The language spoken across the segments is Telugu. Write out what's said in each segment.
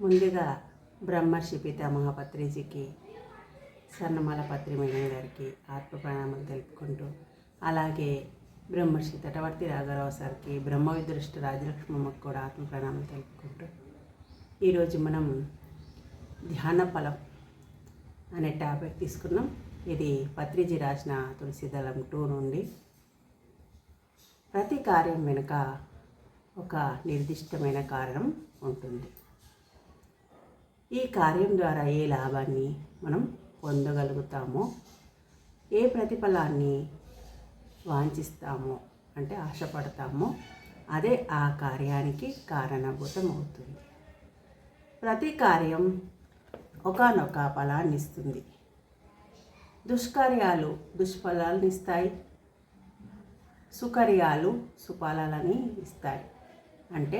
ముందుగా బ్రహ్మర్షి పితామహ పత్రిజీకి, స్వర్ణమాల పత్రి మేడం గారికి ఆత్మ ప్రణామాలు తెలుపుకుంటూ, అలాగే బ్రహ్మర్షి తటవర్తి రాఘరావు సార్కి, బ్రహ్మ విదృష్టి రాజలక్ష్మమ్మకి కూడా ఆత్మ ప్రణామాలు తెలుపుకుంటూ, ఈరోజు మనం ధ్యాన ఫలం అనే టాపిక్ తీసుకున్నాం. ఇది పత్రిజీ రాసిన తులసీదళం 2 నుండి. ప్రతి కార్యం వెనుక ఒక నిర్దిష్టమైన కారణం ఉంటుంది. ఈ కార్యం ద్వారా ఏ లాభాన్ని మనం పొందగలుగుతామో, ఏ ప్రతిఫలాన్ని వాంఛిస్తామో అంటే ఆశపడతామో, అదే ఆ కార్యానికి కారణభూతం అవుతుంది. ప్రతి కార్యం ఒకానొక ఫలాన్ని ఇస్తుంది. దుష్కార్యాలు దుష్ఫలాలను ఇస్తాయి, సుకార్యాలు సుఫలాలని ఇస్తాయి. అంటే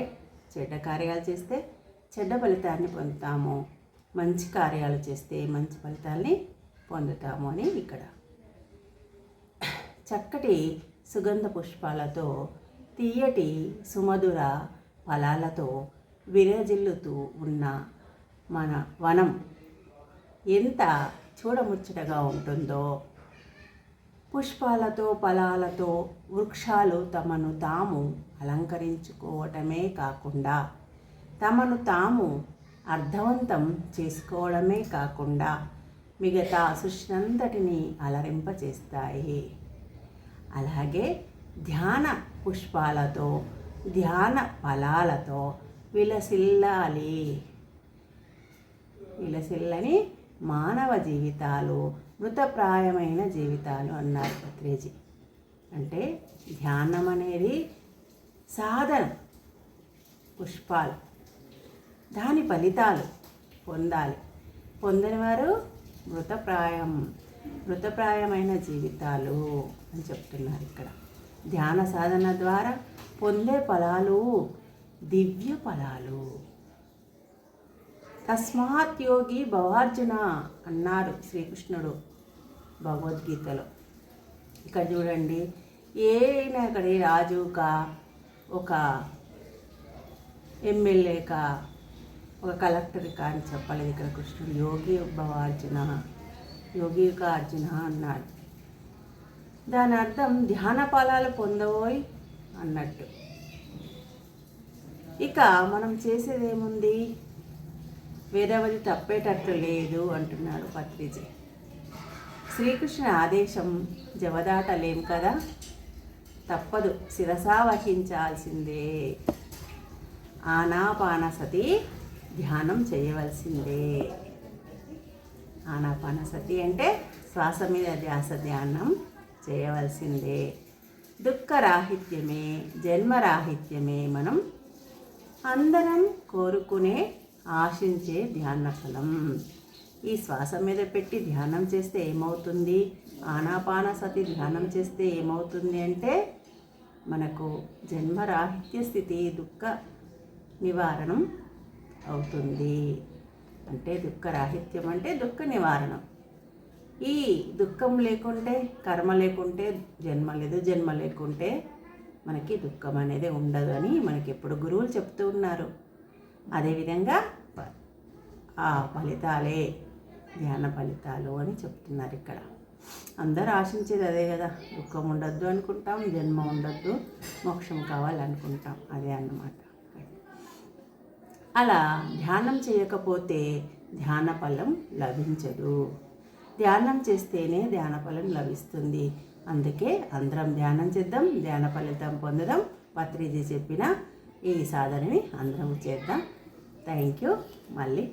చెడ్డ కార్యాలు చేస్తే చెడ్డ ఫలితాన్ని పొందుతాము, మంచి కార్యాలు చేస్తే మంచి ఫలితాల్ని పొందుతాము అని ఇక్కడ. చక్కటి సుగంధ పుష్పాలతో, తీయటి సుమధుర ఫలాలతో విరజిల్లుతూ ఉన్న మన వనం ఎంత చూడముచ్చటగా ఉంటుందో, పుష్పాలతో ఫలాలతో వృక్షాలు తమను తాము అలంకరించుకోవటమే కాకుండా, తమను తాము అర్థవంతం చేసుకోవడమే కాకుండా మిగతా సృష్టినంతటిని అలరింపచేస్తాయి. అలాగే ధ్యాన పుష్పాలతో, ధ్యాన ఫలాలతో విలసిల్లని మానవ జీవితాలు మృతప్రాయమైన జీవితాలు అన్నారు పత్రిజీ. అంటే ధ్యానం అనేది సాధన, పుష్పాలు, దాని ఫలితాలు పొందాలి. పొందని వారు మృతప్రాయమైన జీవితాలు అని చెప్తున్నారు ఇక్కడ. ధ్యాన సాధన ద్వారా పొందే ఫలాలు దివ్య ఫలాలు. తస్మాత్ యోగి భవార్జున అన్నారు శ్రీకృష్ణుడు భగవద్గీతలో. ఇక్కడ చూడండి, ఏనా ఇక్కడ రాజుకా, ఒక ఎమ్మెల్యేకా, ఒక కలెక్టర్కా అని చెప్పలేదు ఇక్కడ కృష్ణుడు. యోగి భవార్జున, యోగికా అర్జున అన్నాడు. దాని అర్థం ధ్యాన ఫలాలు పొందబోయి అన్నట్టు. ఇక మనం చేసేదేముంది, వేదవది తప్పేటట్లు లేదు అంటున్నాడు పత్రిజీ. శ్రీకృష్ణ ఆదేశం జవదాటలేం కదా, తప్పదు, శిరసా వహించాల్సిందే. ఆనాపానసతి ధ్యానం చేయవలసిందే. ఆనాపానసతి అంటే శ్వాస మీద ధ్యాస ధ్యానం చేయవలసిందే. దుఃఖరాహిత్యమే, జన్మరాహిత్యమే మనం అందరం కోరుకునే, ఆశించే ధ్యాన ఫలం. ఈ శ్వాస మీద పెట్టి ధ్యానం చేస్తే ఏమవుతుంది, ఆనాపానసతి ధ్యానం చేస్తే ఏమవుతుంది అంటే మనకు జన్మరాహిత్య స్థితి, దుఃఖ నివారణం అవుతుంది. అంటే దుఃఖరాహిత్యం అంటే దుఃఖ నివారణం. ఈ దుఃఖం లేకుంటే, కర్మ లేకుంటే జన్మ లేదు, జన్మ లేకుంటే మనకి దుఃఖం అనేది ఉండదు అని మనకి ఎప్పుడు గురువులు చెప్తూ ఉన్నారు. అదేవిధంగా ఆ ఫలితాలే ధ్యాన ఫలితాలు అని చెప్తున్నారు ఇక్కడ. అందరూ ఆశించేది అదే కదా, దుఃఖం ఉండొద్దు అనుకుంటాం, జన్మ ఉండొద్దు, మోక్షం కావాలనుకుంటాం, అదే అన్నమాట. అలా ధ్యానం చేయకపోతే ధ్యాన ఫలం లభించదు. ధ్యానం చేస్తేనే ధ్యాన ఫలం లభిస్తుంది. అందుకే అందరం ధ్యానం చేద్దాం, ధ్యాన ఫలితం పొందుదాం. పత్రిజీ చెప్పిన ఈ సాధనని అందరం చేద్దాం. Thank you. మళ్ళీ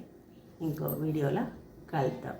ఇంకో వీడియోలో కలుద్దాం.